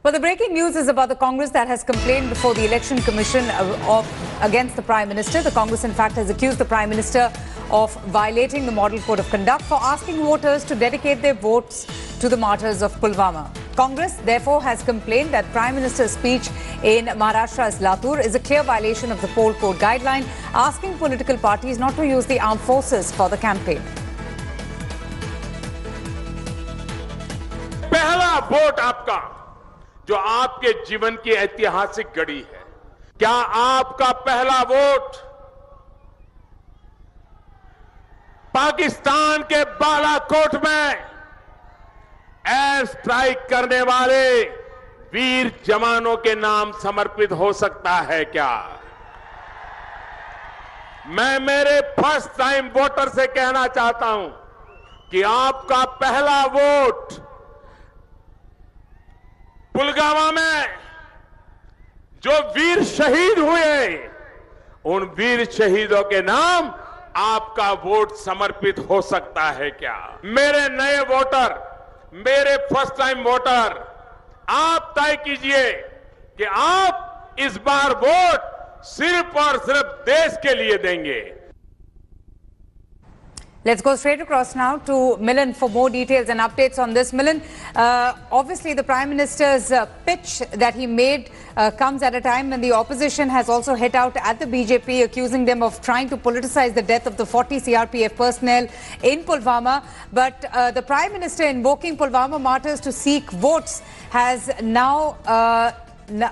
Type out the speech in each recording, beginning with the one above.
Well, the breaking news is about the Congress that has complained before the Election Commission against the Prime Minister. The Congress, in fact, has accused the Prime Minister of violating the Model Code of Conduct for asking voters to dedicate their votes to the martyrs of Pulwama. Congress, therefore, has complained that Prime Minister's speech in Maharashtra's Latur is a clear violation of the poll code guideline, asking political parties not to use the armed forces for the campaign. पहला vote आपका, जो आपके जीवन की ऐतिहासिक घड़ी है, क्या आपका पहला वोट पाकिस्तान के बालाकोट में एयर स्ट्राइक करने वाले वीर जवानों के नाम समर्पित हो सकता है क्या? मैं मेरे फर्स्ट टाइम वोटर से कहना चाहता हूं कि आपका पहला वोट पुलवामा में जो वीर शहीद हुए, उन वीर शहीदों के नाम आपका वोट समर्पित हो सकता है क्या? मेरे नए वोटर, मेरे फर्स्ट टाइम वोटर, आप तय कीजिए कि आप इस बार वोट सिर्फ और सिर्फ देश के लिए देंगे। Let's go straight across now to Milan for more details and updates on this. Milan, obviously the Prime Minister's pitch that he made comes at a time when the opposition has also hit out at the BJP, accusing them of trying to politicize the death of the 40 CRPF personnel in Pulwama. But the Prime Minister invoking Pulwama martyrs to seek votes has now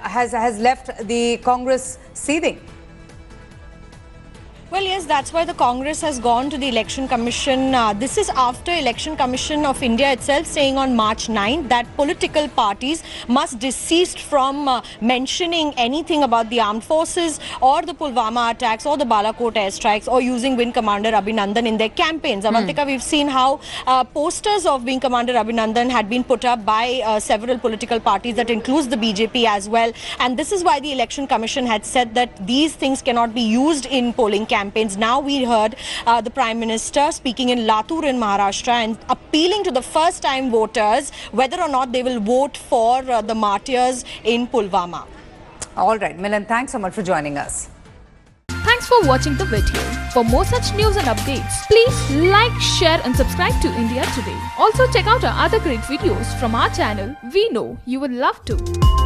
has left the Congress seething. Well, yes, that's why the Congress has gone to the Election Commission. This is after Election Commission of India itself saying on March 9th that political parties must desist from mentioning anything about the armed forces or the Pulwama attacks or the Balakot airstrikes or using Wing Commander Abhinandan in their campaigns. Avantika, we've seen how posters of Wing Commander Abhinandan had been put up by several political parties that includes the BJP as well. And this is why the Election Commission had said that these things cannot be used in polling campaigns. Now we heard the Prime Minister speaking in Latur in Maharashtra and appealing to the first-time voters whether or not they will vote for the martyrs in Pulwama. All right, Milan, thanks so much for joining us. Thanks for watching the video. For more such news and updates, please like, share and subscribe to India Today. Also check out our other great videos from our channel. We know you will love to.